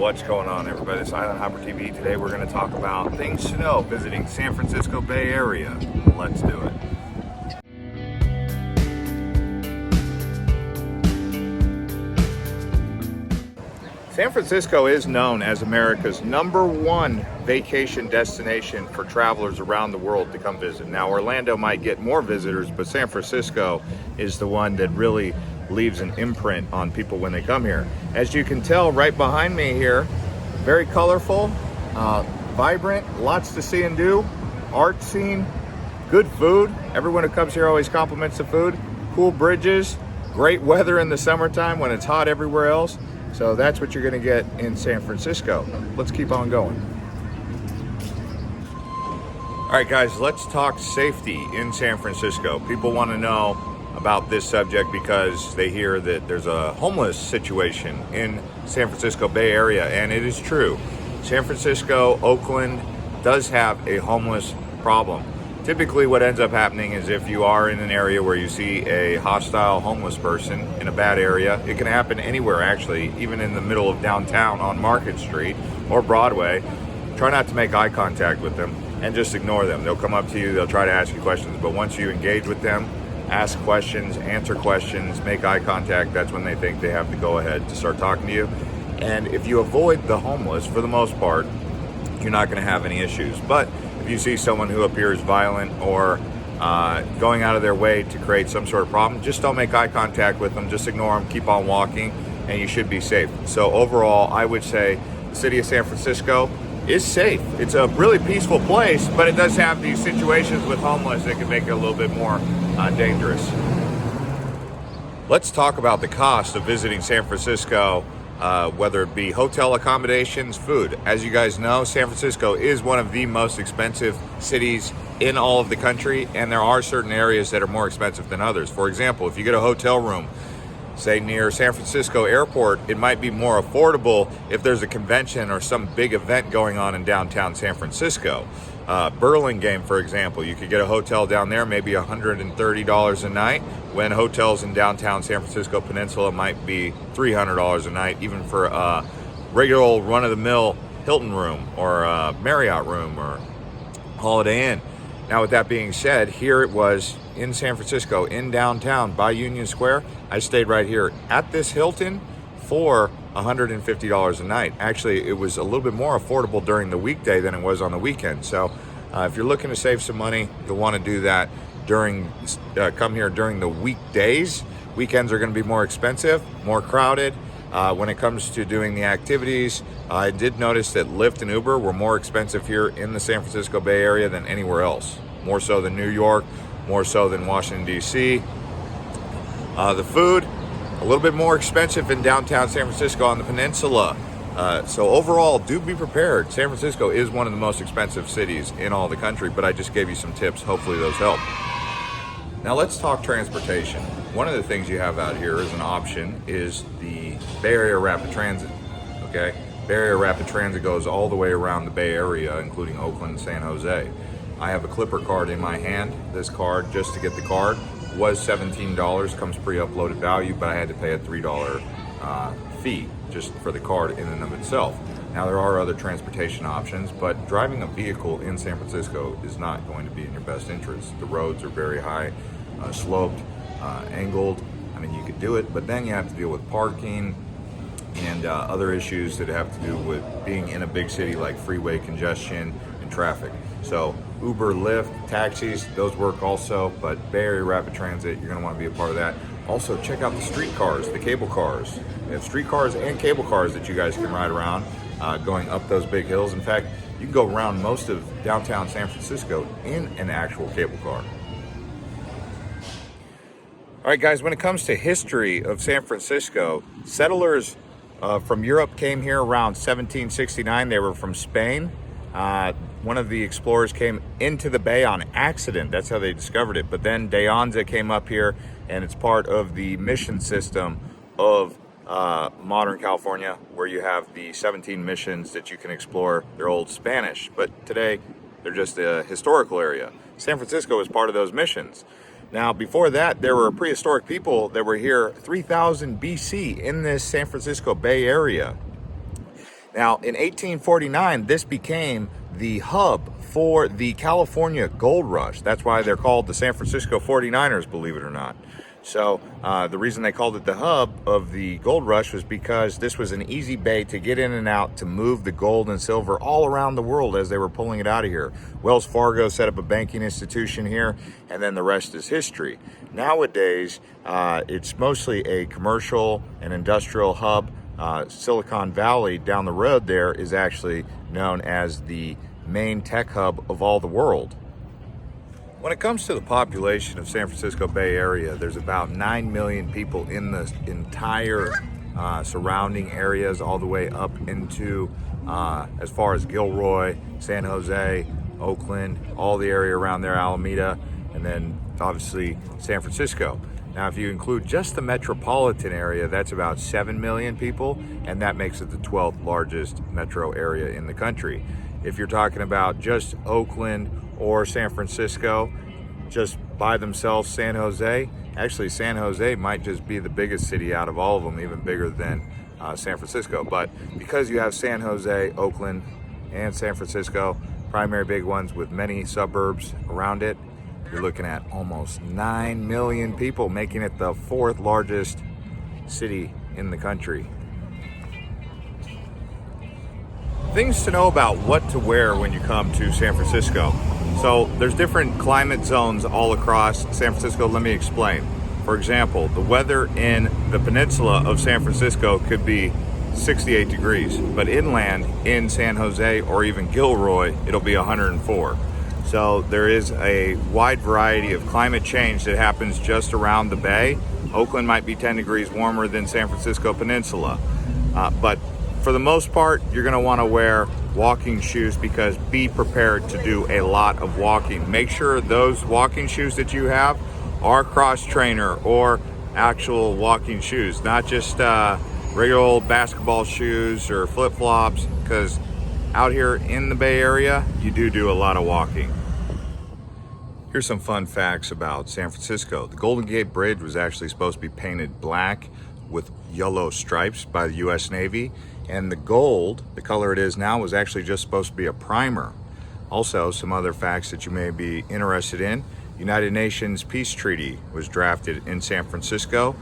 What's going on, everybody? It's Island Hopper TV. Today we're going to talk about things to know visiting San Francisco Bay Area. Let's do it. San Francisco is known as America's #1 vacation destination for travelers around the world to come visit. Now, Orlando might get more visitors, but San Francisco is the one that really leaves an imprint on people when they come here. As you can tell right behind me here, very colorful, vibrant, lots to see and do, art scene, good food. Everyone who comes here always compliments the food. Cool bridges, great weather in the summertime when it's hot everywhere else. So that's what you're gonna get in San Francisco. Let's keep on going. All right, guys, let's talk safety in San Francisco. People wanna know about this subject because they hear that there's a homeless situation in San Francisco Bay Area, and it is true. San Francisco, Oakland does have a homeless problem. Typically what ends up happening is if you are in an area where you see a hostile homeless person in a bad area, it can happen anywhere actually, even in the middle of downtown on Market Street or Broadway. Try not to make eye contact with them and just ignore them. They'll come up to you, they'll try to ask you questions, but once you engage with them, ask questions, answer questions, make eye contact, that's when they think they have to go ahead to start talking to you. And if you avoid the homeless, for the most part, you're not going to have any issues. But if you see someone who appears violent or going out of their way to create some sort of problem, just don't make eye contact with them, just ignore them, keep on walking, and you should be safe. So overall, I would say the city of San Francisco is safe. It's a really peaceful place, but it does have these situations with homeless that can make it a little bit more dangerous. Let's talk about the cost of visiting San Francisco, whether it be hotel accommodations, food. As you guys know, San Francisco is one of the most expensive cities in all of the country, and there are certain areas that are more expensive than others. For example, if you get a hotel room, say near San Francisco Airport, it might be more affordable if there's a convention or some big event going on in downtown San Francisco. Burlingame, for example, you could get a hotel down there, maybe $130 a night, when hotels in downtown San Francisco Peninsula might be $300 a night, even for a regular old run-of-the-mill Hilton room or a Marriott room or Holiday Inn. Now, with that being said, here it was in San Francisco, in downtown by Union Square. I stayed right here at this Hilton for $150 a night. Actually, it was a little bit more affordable during the weekday than it was on the weekend. So if you're looking to save some money, you'll want to do that come here during the weekdays. Weekends are going to be more expensive, more crowded. When it comes to doing the activities, I did notice that Lyft and Uber were more expensive here in the San Francisco Bay Area than anywhere else. More so than New York, more so than Washington, D.C. The food, a little bit more expensive in downtown San Francisco on the peninsula. So overall, do be prepared. San Francisco is one of the most expensive cities in all the country, but I just gave you some tips. Hopefully those help. Now let's talk transportation. One of the things you have out here as an option is the Bay Area Rapid Transit, okay? Bay Area Rapid Transit goes all the way around the Bay Area, including Oakland and San Jose. I have a Clipper card in my hand. This card, just to get the card, was $17, comes pre-uploaded value, but I had to pay a $3 fee just for the card in and of itself. Now there are other transportation options, but driving a vehicle in San Francisco is not going to be in your best interest. The roads are very high, sloped, angled. I mean, you could do it, but then you have to deal with parking and other issues that have to do with being in a big city like freeway congestion and traffic. So Uber, Lyft, taxis, those work also, but Bay Area Rapid Transit, you're gonna wanna be a part of that. Also, check out the streetcars, the cable cars. They have streetcars and cable cars that you guys can ride around going up those big hills. In fact, you can go around most of downtown San Francisco in an actual cable car. All right, guys, when it comes to history of San Francisco, settlers from Europe came here around 1769. They were from Spain. One of the explorers came into the bay on accident. That's how they discovered it. But then De Anza came up here, and it's part of the mission system of modern California, where you have the 17 missions that you can explore. They're old Spanish, but today they're just a historical area. San Francisco is part of those missions. Now, before that, there were prehistoric people that were here 3000 BC in this San Francisco Bay Area. Now, in 1849, this became the hub for the California Gold Rush. That's why they're called the San Francisco 49ers, believe it or not. So the reason they called it the hub of the gold rush was because this was an easy bay to get in and out to move the gold and silver all around the world as they were pulling it out of here. Wells Fargo set up a banking institution here, and then the rest is history. Nowadays, it's mostly a commercial and industrial hub. Silicon Valley down the road there is actually known as the main tech hub of all the world. When it comes to the population of San Francisco Bay Area, there's about 9 million people in the entire surrounding areas, all the way up into as far as Gilroy, San Jose, Oakland, all the area around there, Alameda, and then obviously San Francisco. Now, if you include just the metropolitan area, that's about 7 million people, and that makes it the 12th largest metro area in the country. If you're talking about just Oakland or San Francisco, just by themselves, San Jose, actually San Jose might just be the biggest city out of all of them, even bigger than San Francisco. But because you have San Jose, Oakland, and San Francisco, primary big ones with many suburbs around it, you're looking at almost 9 million people, making it the 4th largest city in the country. Things to know about what to wear when you come to San Francisco. So there's different climate zones all across San Francisco. Let me explain. For example, the weather in the peninsula of San Francisco could be 68 degrees, but inland in San Jose or even Gilroy, it'll be 104. So there is a wide variety of climate change that happens just around the bay. Oakland might be 10 degrees warmer than San Francisco Peninsula, but for the most part, you're going to want to wear walking shoes, because be prepared to do a lot of walking. Make sure those walking shoes that you have are cross trainer or actual walking shoes, not just regular old basketball shoes or flip flops, because out here in the Bay Area, you do a lot of walking. Here's some fun facts about San Francisco. The Golden Gate Bridge was actually supposed to be painted black with yellow stripes by the US Navy, and the gold, the color it is now, was actually just supposed to be a primer. Also, some other facts that you may be interested in. United Nations Peace Treaty was drafted in San Francisco.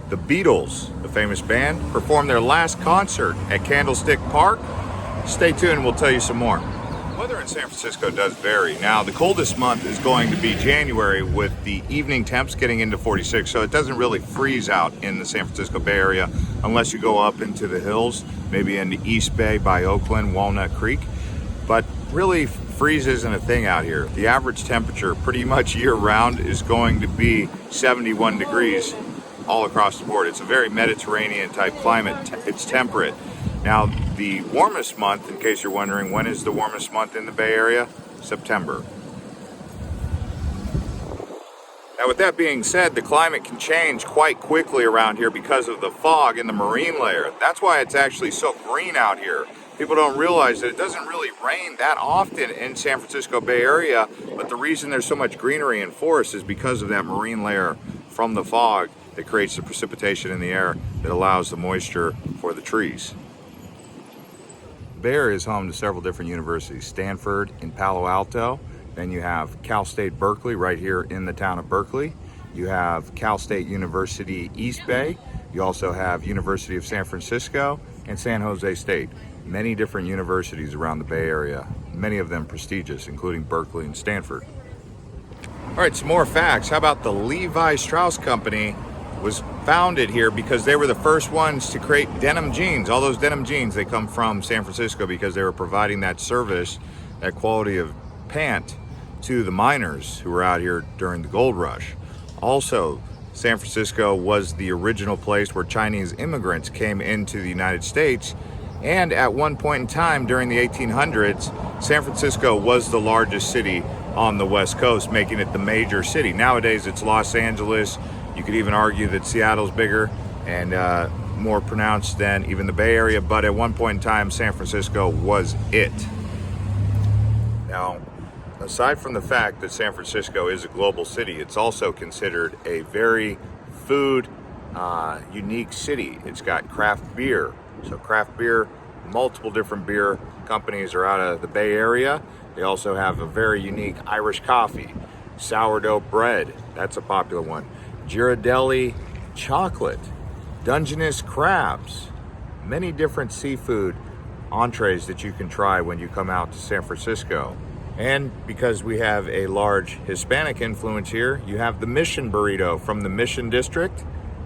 The Beatles, the famous band, performed their last concert at Candlestick Park. Stay tuned, we'll tell you some more. Weather in San Francisco does vary. Now, the coldest month is going to be January, with the evening temps getting into 46, so it doesn't really freeze out in the San Francisco Bay Area unless you go up into the hills, maybe into East Bay by Oakland, Walnut Creek. But really, freeze isn't a thing out here. The average temperature pretty much year-round is going to be 71 degrees all across the board. It's a very Mediterranean type climate. It's temperate. Now, the warmest month, in case you're wondering, when is the warmest month in the Bay Area? September. Now, with that being said, the climate can change quite quickly around here because of the fog in the marine layer. That's why it's actually so green out here. People don't realize that it doesn't really rain that often in San Francisco Bay Area, but the reason there's so much greenery and forest is because of that marine layer from the fog that creates the precipitation in the air that allows the moisture for the trees. Bay Area is home to several different universities. Stanford in Palo Alto, then you have Cal State Berkeley right here in the town of Berkeley. You have Cal State University East Bay. You also have University of San Francisco and San Jose State. Many different universities around the Bay Area, many of them prestigious, including Berkeley and Stanford. All right, some more facts. How about the Levi Strauss Company was founded here because they were the first ones to create denim jeans. All those denim jeans, they come from San Francisco because they were providing that service, that quality of pant to the miners who were out here during the gold rush. Also, San Francisco was the original place where Chinese immigrants came into the United States. And at one point in time during the 1800s, San Francisco was the largest city on the West Coast, making it the major city. Nowadays, it's Los Angeles. You could even argue that Seattle's bigger and more pronounced than even the Bay Area, but at one point in time, San Francisco was it. Now, aside from the fact that San Francisco is a global city, it's also considered a very food unique city. It's got craft beer. So craft beer multiple different beer companies are out of the Bay Area. They also have a very unique Irish coffee, sourdough bread, that's a popular one, Ghirardelli chocolate, Dungeness crabs, many different seafood entrees that you can try when you come out to San Francisco. And because we have a large Hispanic influence here, you have the Mission burrito from the Mission District,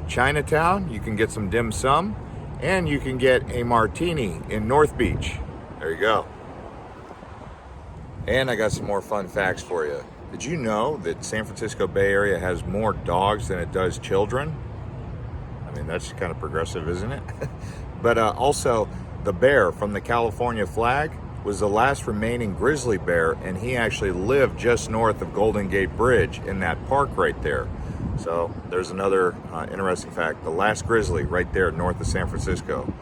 Chinatown. You can get some dim sum, and you can get a martini in North Beach. There you go. And I got some more fun facts for you. Did you know that San Francisco Bay Area has more dogs than it does children? I mean, that's kind of progressive, isn't it? But also, the bear from the California flag was the last remaining grizzly bear, and he actually lived just north of Golden Gate Bridge in that park right there. So there's another interesting fact. The last grizzly right there north of San Francisco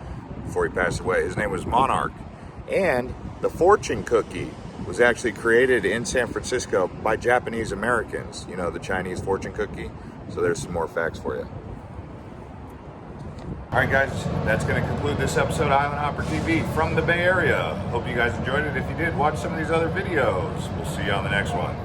before he passed away. His name was Monarch. And the fortune cookie was actually created in San Francisco by Japanese Americans. You know, the Chinese fortune cookie. So there's some more facts for you. All right, guys, that's going to conclude this episode of Island Hopper TV from the Bay Area. Hope you guys enjoyed it. If you did, watch some of these other videos. We'll see you on the next one.